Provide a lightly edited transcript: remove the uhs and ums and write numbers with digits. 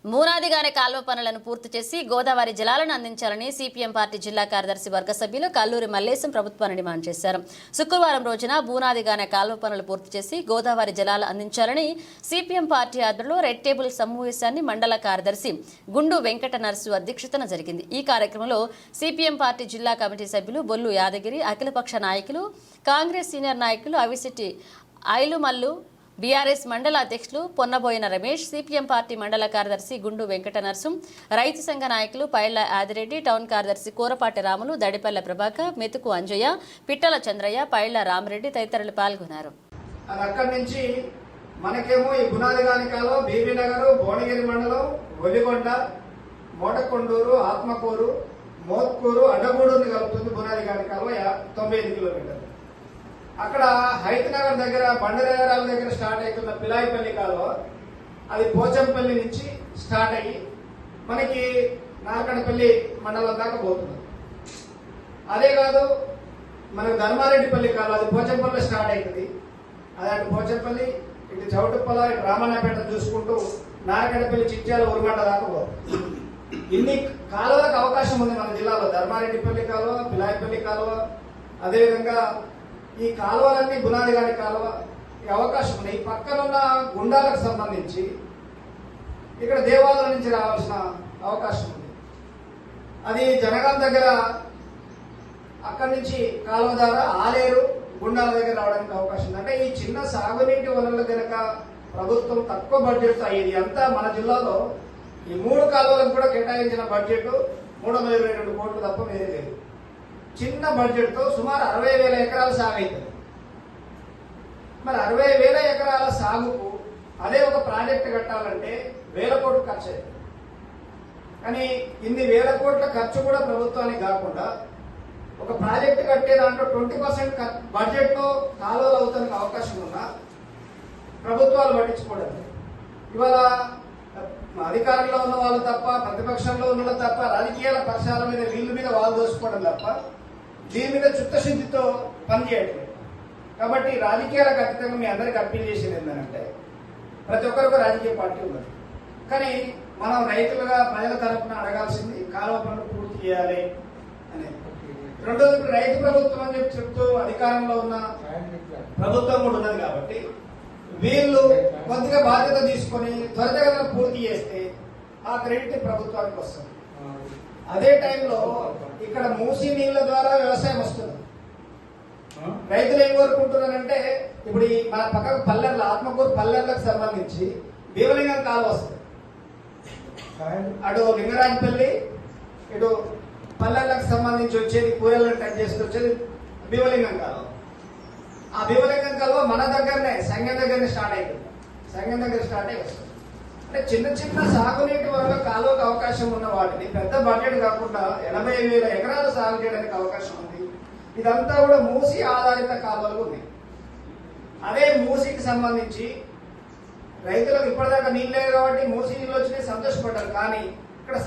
మూనాదిగానే కాల్వ పనులను పూర్తి చేసి గోదావరి జలాలను అందించాలని సిపిఎం పార్టీ జిల్లా కార్యదర్శి వర్గ సభ్యులు కల్లూరి మల్లేశం ప్రభుత్వాన్ని డిమాండ్ చేశారు. శుక్రవారం రోజున మూనాదిగానే కాల్వ పనులు పూర్తి చేసి గోదావరి జలాలు అందించాలని సిపిఎం పార్టీ ఆధ్వర్యంలో రెడ్ టేబుల్ సమావేశాన్ని మండల కార్యదర్శి గుండు వెంకట నర్సు అధ్యక్షతన జరిగింది. ఈ కార్యక్రమంలో సిపిఎం పార్టీ జిల్లా కమిటీ సభ్యులు బొల్లు యాదగిరి, అఖిలపక్ష నాయకులు, కాంగ్రెస్ సీనియర్ నాయకులు అవిశెట్టి ఐలుమల్లు, బీఆర్ఎస్ మండల అధ్యక్షులు పొన్నబోయిన రమేష్, సిపిఎం పార్టీ మండల కార్యదర్శి గుండు వెంకట నర్సం, రైతు సంఘ నాయకులు పైళ్ల ఆదిరెడ్డి, టౌన్ కార్యదర్శి కూరపాటి రాములు, దడిపల్లె ప్రభాకర్, మెతుకు అంజయ్య, పిట్టల చంద్రయ్య, పైళ్ల రామరెడ్డి తదితరులు పాల్గొన్నారు. అక్కడి నుంచి మనకేమో ఈ గుణాదిగానికాలో బీబీనగర్, భువనగిరి మండలం, ఒలిగొండ, మోటకొండూరు, ఆత్మకూరు, మోత్కూరు, అడ్డగూడూరుని కలుపుతుంది. గుణాదిగానికాలో 95 కిలోమీటర్లు. అక్కడ హైతనగర్ దగ్గర బండరేగరాల దగ్గర స్టార్ట్ అవుతున్న పిలాయిపల్లి కాలువ అది పోచంపల్లి నుంచి స్టార్ట్ అయ్యి మనకి నారకనపల్లి మండలం దాకా పోతుంది. అదే కాదు మనకు ధర్మారెడ్డిపల్లి కాలువ అది పోచంపల్లి స్టార్ట్ అవుతుంది. అది అటు పోచంపల్లి, ఇటు చౌటుప్పల, ఇటు రామన్నపేట చూసుకుంటూ నారకనపల్లి, చిట్యాల, ఉరుగండ దాకా పోతుంది. ఇన్ని కాలువలకు అవకాశం ఉంది మన జిల్లాలో. ధర్మారెడ్డిపల్లి కాలువ, పిలాయిపల్లి కాలువ, అదేవిధంగా ఈ కాలువలన్నీ గుణాదిగాని కాలువ అవకాశం ఉంది. ఈ పక్కనున్న గుండాలకు సంబంధించి ఇక్కడ దేవాలయం నుంచి రావాల్సిన అవకాశం ఉంది. అది జనగాం దగ్గర అక్కడి నుంచి కాలువ ద్వారా ఆలేరు, గుండాల దగ్గర రావడానికి అవకాశం ఉంది. అంటే ఈ చిన్న సాగునీటి వనరులు కనుక ప్రభుత్వం తక్కువ బడ్జెట్ అయ్యేది అంతా మన జిల్లాలో ఈ 3 కాలువలకు కూడా కేటాయించిన బడ్జెట్ 322 కోట్లు తప్ప వేరే లేదు. చిన్న బడ్జెట్ తో సుమారు 60,000 ఎకరాల సాగు అవుతుంది. మరి 60,000 ఎకరాల సాగుకు అదే ఒక ప్రాజెక్ట్ కట్టాలంటే 1,000 కోట్లు ఖర్చు అవుతుంది. కానీ ఇన్ని 1,000 కోట్ల ఖర్చు కూడా ప్రభుత్వానికి కాకుండా ఒక ప్రాజెక్ట్ కట్టే దాంట్లో 20% బడ్జెట్ తో కాలువలు అవుతానికి అవకాశం ఉన్నా ప్రభుత్వాలు పట్టించుకోవడం. ఇవాళ అధికారంలో ఉన్న వాళ్ళు తప్ప, ప్రతిపక్షంలో ఉన్న తప్ప, రాజకీయాల పక్షాల మీద వీళ్ళ మీద వాళ్ళు దోసుకోవడం తప్ప దీని మీద చిత్తశుద్ధితో పనిచేయట్లేదు. కాబట్టి రాజకీయాలకు అతీతంగా మీ అందరికి అప్పీల్ చేసేది ఏంటంటే ప్రతి ఒక్కరికి రాజకీయ పార్టీ ఉన్నది. కానీ మనం రైతులుగా ప్రజల తరఫున అడగాల్సింది కాలువ పనులు పూర్తి చేయాలి అనేది. రెండోది, ఇప్పుడు రైతు ప్రభుత్వం అని చెప్పి చెప్తూ అధికారంలో ఉన్న ప్రభుత్వం కూడా ఉన్నది కాబట్టి వీళ్ళు కొద్దిగా బాధ్యత తీసుకొని త్వరితగతిన పూర్తి చేస్తే ఆ క్రెడిట్ ప్రభుత్వానికి వస్తుంది. అదే టైంలో ఇక్కడ మూసి నీళ్ల ద్వారా వ్యవసాయం వస్తుంది. రైతులు ఏం కోరుకుంటున్నారంటే ఇప్పుడు మన పక్కకు పల్లెర్ల, ఆత్మకూరు పల్లెర్లకు సంబంధించి భీమలింగం కాలువ వస్తుంది. అటు లింగరాజపల్లి, ఇటు పల్లెర్లకు సంబంధించి వచ్చేది కూరలను టచ్ చేసి వచ్చేది భీమలింగం కాలువ. ఆ భీమలింగం కాలువ మన దగ్గరనే సంగం దగ్గరనే స్టార్ట్ అవుతుంది. సంగం దగ్గర స్టార్ట్ అయ్యి వస్తుంది. అంటే చిన్న చిన్న సాగునీటి వల్ల కాలువకు అవకాశం ఉన్న వాటిని పెద్ద బడ్జెట్ కాకుండా 80,000 ఎకరాలు సాగు చేయడానికి అవకాశం ఉంది. ఇదంతా కూడా మూసి ఆధారిత కాలువలు ఉన్నాయి. అదే మూసికి సంబంధించి రైతులకు ఇప్పటిదాకా నీళ్ళు లేదు కాబట్టి మూసి నీళ్ళు వచ్చినాయి, సంతోషపడ్డారు. కానీ ఇక్కడ